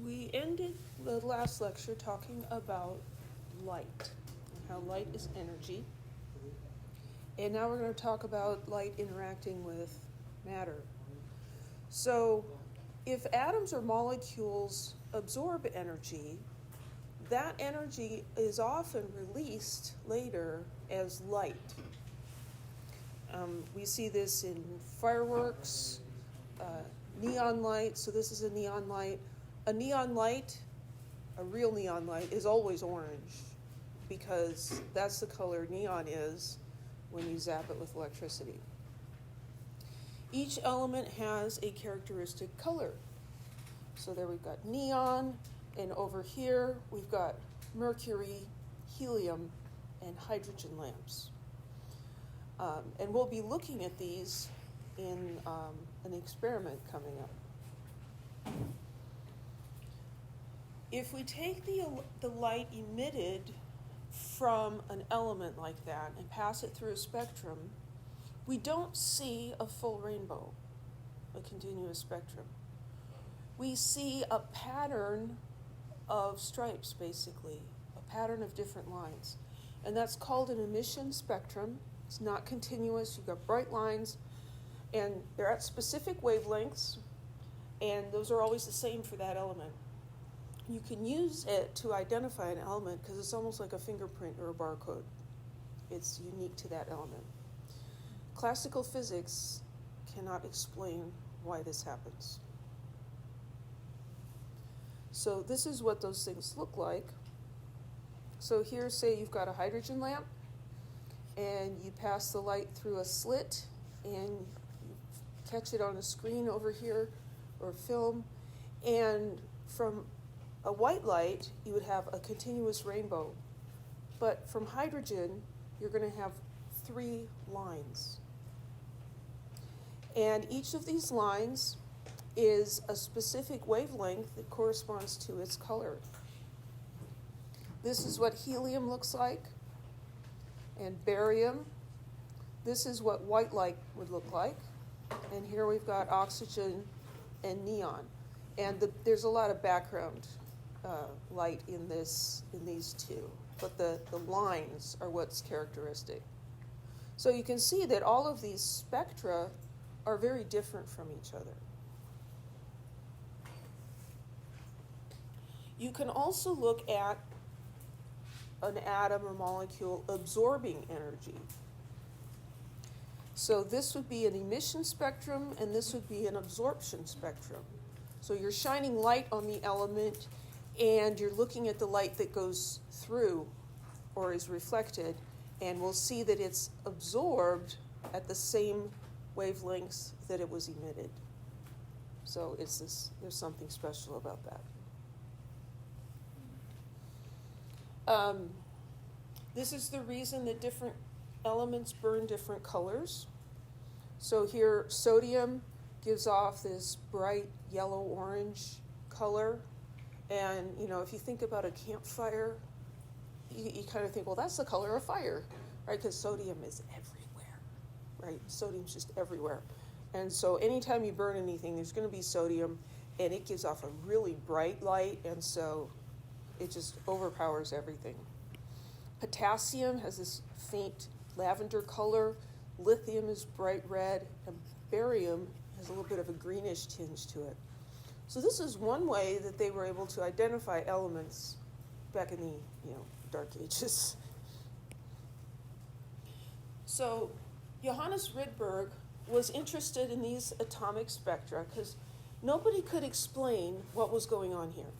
We ended the last lecture talking about light and how light is energy. And now we're going to talk about light interacting with matter. So if atoms or molecules absorb energy, that energy is often released later as light. We see this in fireworks, neon light. So this is a neon light. A neon light, a real neon light, is always orange because that's the color neon is when you zap it with electricity. Each element has a characteristic color. So there we've got neon, and over here we've got mercury, helium, and hydrogen lamps. And we'll be looking at these in an experiment coming up. If we take the light emitted from an element like that and pass it through a spectrum, we don't see a full rainbow, a continuous spectrum. We see a pattern of stripes, basically, a pattern of different lines. And that's called an emission spectrum. It's not continuous. You've got bright lines, and they're at specific wavelengths, and those are always the same for that element. You can use it to identify an element because it's almost like a fingerprint or a barcode. It's unique to that element. Classical physics cannot explain why this happens. So this is what those things look like. So here, say you've got a hydrogen lamp, and you pass the light through a slit, and you catch it on a screen over here, or film, and from a white light, you would have a continuous rainbow. But from hydrogen, you're going to have 3 lines. And each of these lines is a specific wavelength that corresponds to its color. This is what helium looks like, and barium. This is what white light would look like. And here we've got oxygen and neon. And there's a lot of background light in these two, but the lines are what's characteristic. So you can see that all of these spectra are very different from each other. You can also look at an atom or molecule absorbing energy. So this would be an emission spectrum, and this would be an absorption spectrum. So you're shining light on the element, and you're looking at the light that goes through or is reflected, and we'll see that it's absorbed at the same wavelengths that it was emitted. So there's something special about that. This is the reason that different elements burn different colors. So here, sodium gives off this bright yellow-orange color. And, if you think about a campfire, you kind of think, well, that's the color of fire, right? Because sodium is everywhere, right? Sodium's just everywhere. And so anytime you burn anything, there's going to be sodium, and it gives off a really bright light, and so it just overpowers everything. Potassium has this faint lavender color. Lithium is bright red, and barium has a little bit of a greenish tinge to it. So this is one way that they were able to identify elements back in the Dark Ages. So Johannes Rydberg was interested in these atomic spectra because nobody could explain what was going on here.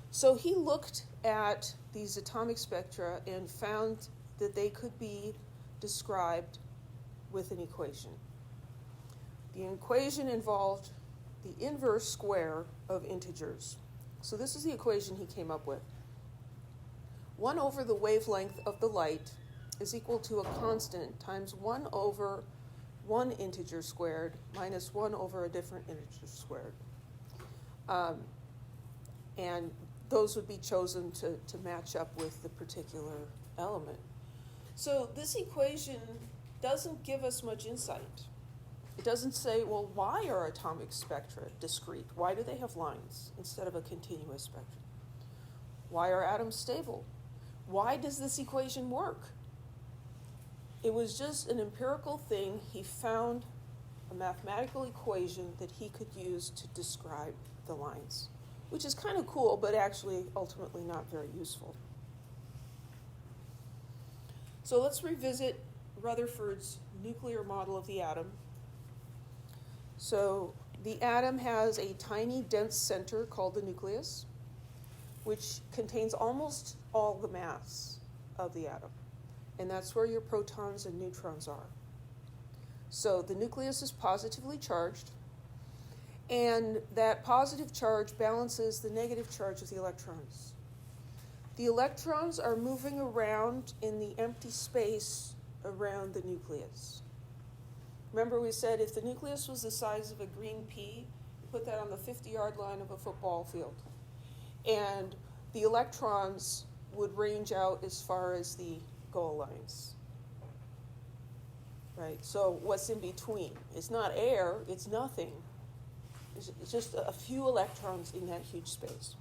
So he looked at these atomic spectra and found that they could be described with an equation. The equation involved the inverse square of integers. So this is the equation he came up with. 1 over the wavelength of the light is equal to a constant times 1 over one integer squared minus 1 over a different integer squared. And those would be chosen to match up with the particular element. So this equation doesn't give us much insight. It doesn't say, well, why are atomic spectra discrete? Why do they have lines instead of a continuous spectrum? Why are atoms stable? Why does this equation work? It was just an empirical thing. He found a mathematical equation that he could use to describe the lines, which is kind of cool, but actually ultimately not very useful. So let's revisit Rutherford's nuclear model of the atom. So the atom has a tiny dense center called the nucleus, which contains almost all the mass of the atom. And that's where your protons and neutrons are. So the nucleus is positively charged, and that positive charge balances the negative charge of the electrons. The electrons are moving around in the empty space around the nucleus. Remember we said if the nucleus was the size of a green pea, you put that on the 50-yard line of a football field. And the electrons would range out as far as the goal lines. Right? So what's in between? It's not air, it's nothing. It's just a few electrons in that huge space.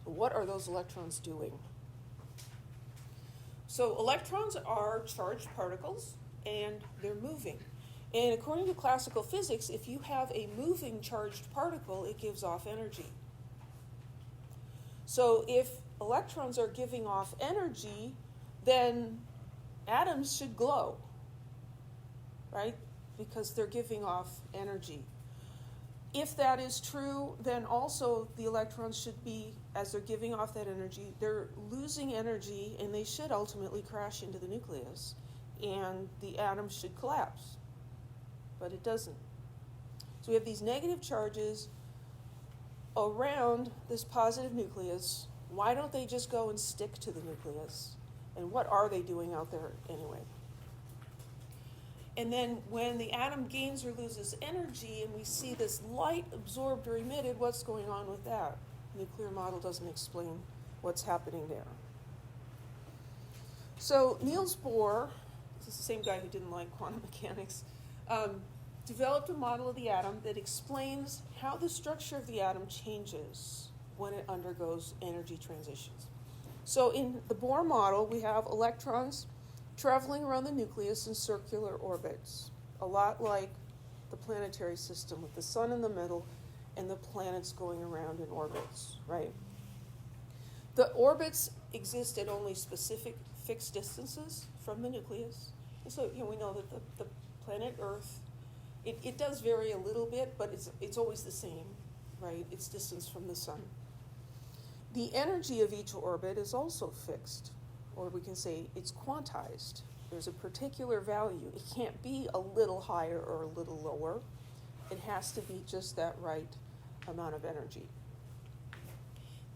What are those electrons doing? So electrons are charged particles, and they're moving. And according to classical physics, if you have a moving charged particle, it gives off energy. So if electrons are giving off energy, then atoms should glow, right? Because they're giving off energy. If that is true, then also the electrons should be, as they're giving off that energy, they're losing energy, and they should ultimately crash into the nucleus, and the atom should collapse. But it doesn't. So we have these negative charges around this positive nucleus. Why don't they just go and stick to the nucleus? And what are they doing out there anyway? And then when the atom gains or loses energy and we see this light absorbed or emitted, what's going on with that? The nuclear model doesn't explain what's happening there. So Niels Bohr, this is the same guy who didn't like quantum mechanics, developed a model of the atom that explains how the structure of the atom changes when it undergoes energy transitions. So in the Bohr model, we have electrons traveling around the nucleus in circular orbits, a lot like the planetary system with the sun in the middle and the planets going around in orbits, right? The orbits exist at only specific fixed distances from the nucleus. And so we know that the planet Earth, it does vary a little bit, but it's always the same, right? Its distance from the sun. The energy of each orbit is also fixed, or we can say it's quantized. There's a particular value. It can't be a little higher or a little lower. It has to be just that right amount of energy.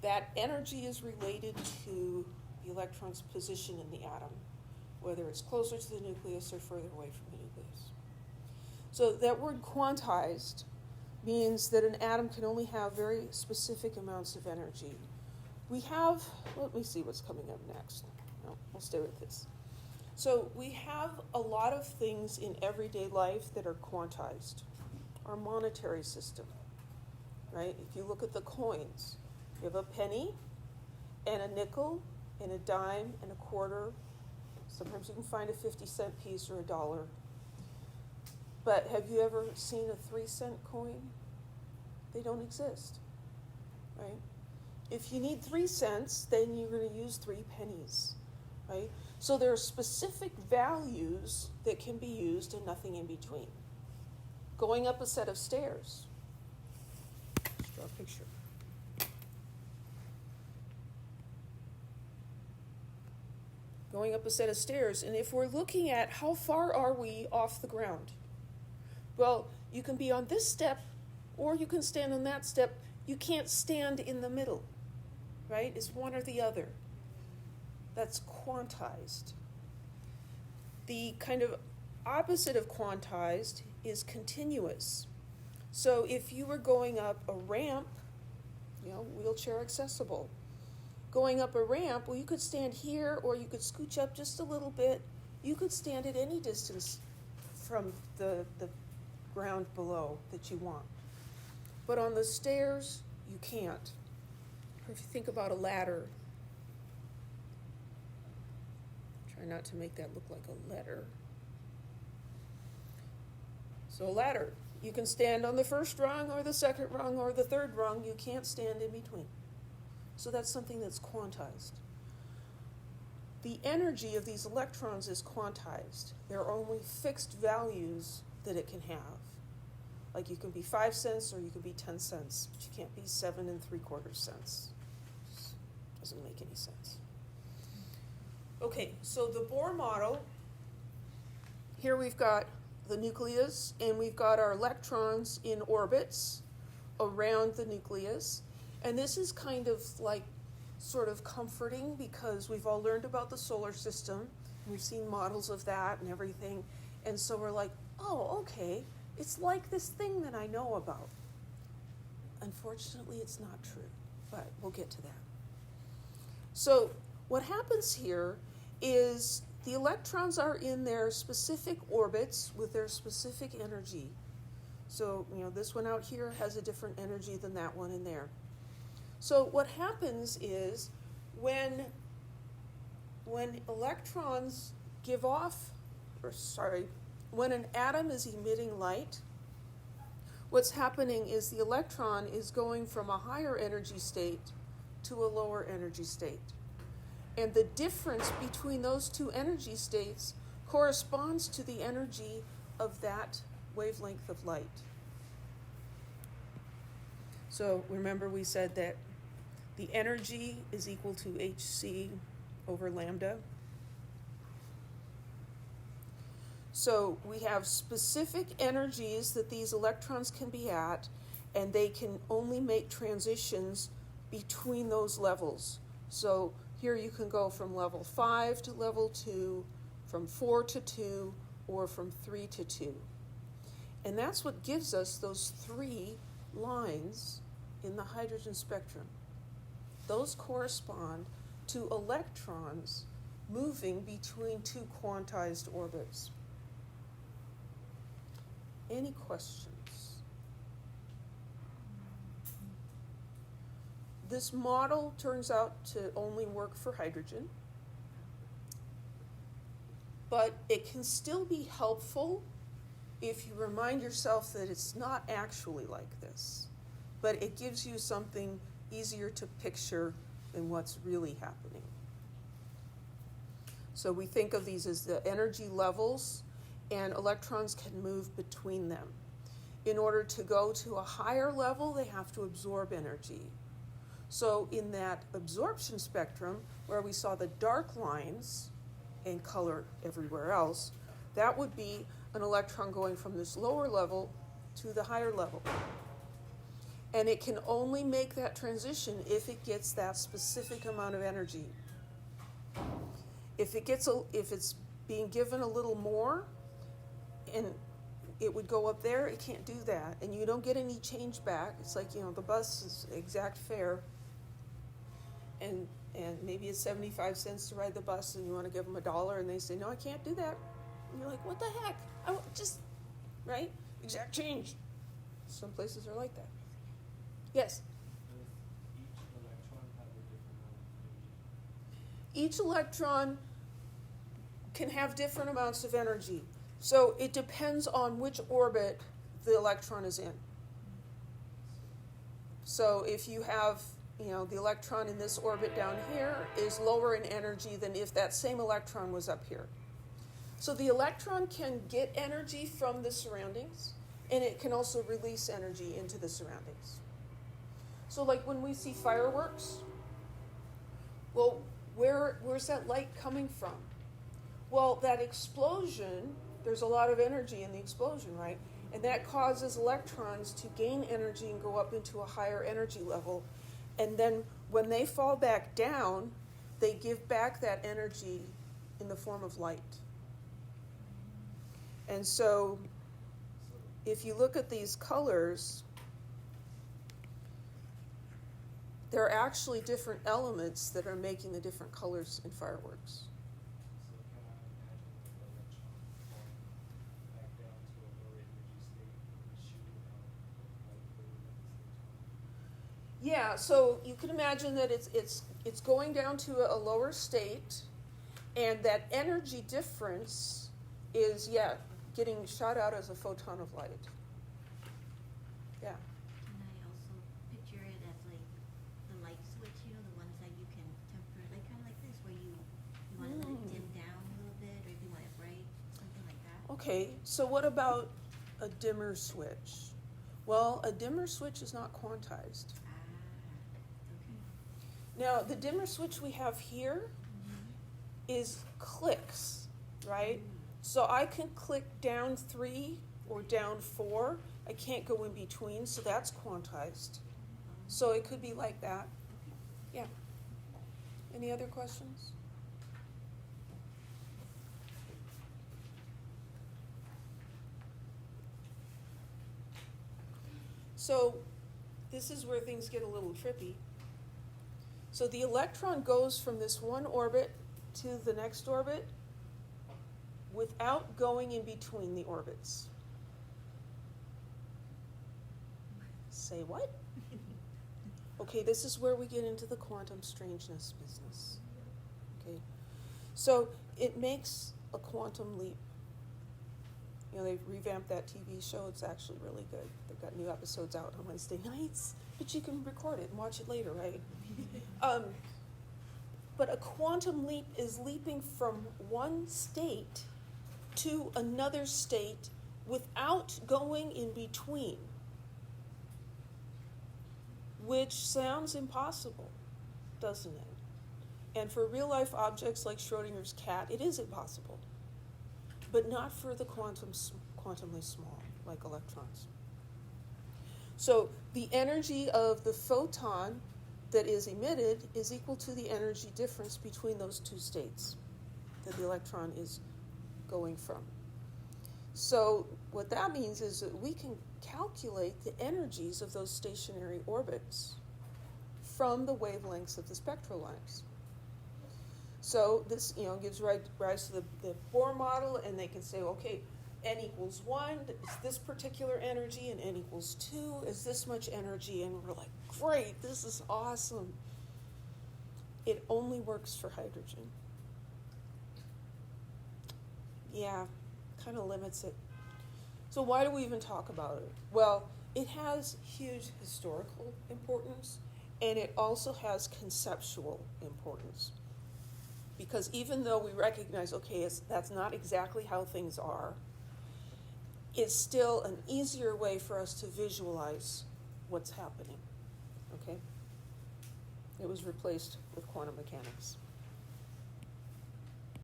That energy is related to the electron's position in the atom, whether it's closer to the nucleus or further away from the nucleus. So that word quantized means that an atom can only have very specific amounts of energy. We have, let me see what's coming up next. No, we'll stay with this. So we have a lot of things in everyday life that are quantized. Our monetary system, right? If you look at the coins, you have a penny and a nickel and a dime and a quarter. Sometimes you can find a 50-cent piece or a dollar. But have you ever seen a 3-cent coin? They don't exist, right? If you need 3 cents, then you're going to use 3 pennies, right? So there are specific values that can be used and nothing in between. Going up a set of stairs. Let's draw a picture. Going up a set of stairs, and if we're looking at how far are we off the ground? Well, you can be on this step, or you can stand on that step. You can't stand in the middle, right? It's one or the other. That's quantized. The kind of opposite of quantized is continuous. So if you were going up a ramp, wheelchair accessible, going up a ramp, well, you could stand here or you could scooch up just a little bit. You could stand at any distance from the ground below that you want. But on the stairs, you can't. If you think about a ladder, try not to make that look like a letter. So a ladder, you can stand on the first rung or the second rung or the third rung. You can't stand in between. So that's something that's quantized. The energy of these electrons is quantized. There are only fixed values that it can have. Like you can be 5 cents or you can be 10 cents, but you can't be 7 3/4 cents. Just doesn't make any sense. Okay, so the Bohr model, here we've got the nucleus and we've got our electrons in orbits around the nucleus. And this is kind of like sort of comforting because we've all learned about the solar system. We've seen models of that and everything. And so we're like, oh, okay, it's like this thing that I know about. Unfortunately, it's not true, but we'll get to that. So what happens here is the electrons are in their specific orbits with their specific energy. So, this one out here has a different energy than that one in there. So what happens is when electrons give off, when an atom is emitting light, what's happening is the electron is going from a higher energy state to a lower energy state. And the difference between those two energy states corresponds to the energy of that wavelength of light. So remember we said that the energy is equal to hc over lambda. So we have specific energies that these electrons can be at, and they can only make transitions between those levels. So here you can go from level 5 to level 2, from 4 to 2, or from 3 to 2. And that's what gives us those 3 lines in the hydrogen spectrum. Those correspond to electrons moving between 2 quantized orbits. Any questions? This model turns out to only work for hydrogen, but it can still be helpful if you remind yourself that it's not actually like this, but it gives you something easier to picture than what's really happening. So we think of these as the energy levels, and electrons can move between them. In order to go to a higher level, they have to absorb energy. So in that absorption spectrum, where we saw the dark lines in color everywhere else, that would be an electron going from this lower level to the higher level. And it can only make that transition if it gets that specific amount of energy. If it's being given a little more, and it would go up there, it can't do that. And you don't get any change back. It's like, the bus is exact fare. And maybe it's 75 cents to ride the bus, and you want to give them $1, and they say, no, I can't do that. And you're like, what the heck? Right? Exact change. Some places are like that. Yes? Each electron can have different amounts of energy. So it depends on which orbit the electron is in. So if you have, the electron in this orbit down here is lower in energy than if that same electron was up here. So the electron can get energy from the surroundings, and it can also release energy into the surroundings. So like when we see fireworks, well, where's that light coming from? Well, that explosion, there's a lot of energy in the explosion, right? And that causes electrons to gain energy and go up into a higher energy level. And then when they fall back down, they give back that energy in the form of light. And so if you look at these colors, there are actually different elements that are making the different colors in fireworks. Yeah, so you can imagine that it's going down to a lower state, and that energy difference is, yeah, getting shot out as a photon of light. Yeah. Can I also picture it as like the light switch, you know, the ones that you can temper, like kind of like this, where you want to let it dim down a little bit, or if you want it bright, something like that? Okay, so what about a dimmer switch? Well, a dimmer switch is not quantized. Okay. Now, the dimmer switch we have here is clicks, right? So I can click down 3 or down 4. I can't go in between, so that's quantized. So it could be like that. Yeah. Any other questions? So this is where things get a little trippy. So the electron goes from this one orbit to the next orbit without going in between the orbits. Say what? Okay, this is where we get into the quantum strangeness business. Okay, so it makes a quantum leap. You know, they've revamped that TV show. It's actually really good. They've got new episodes out on Wednesday nights, but you can record it and watch it later, right? But a quantum leap is leaping from one state to another state without going in between, which sounds impossible, doesn't it? And for real-life objects like Schrodinger's cat, it is impossible, but not for the quantumly small, like electrons. So the energy of the photon that is emitted is equal to the energy difference between those two states that the electron is going from. So what that means is that we can calculate the energies of those stationary orbits from the wavelengths of the spectral lines. So this, gives rise to the Bohr model, and they can say, okay, n equals 1 is this particular energy, and n equals 2 is this much energy, and we're like, great, this is awesome. It only works for hydrogen. Yeah, kind of limits it. So why do we even talk about it? Well, it has huge historical importance, and it also has conceptual importance. Because even though we recognize, okay, that's not exactly how things are, it's still an easier way for us to visualize what's happening, okay? It was replaced with quantum mechanics.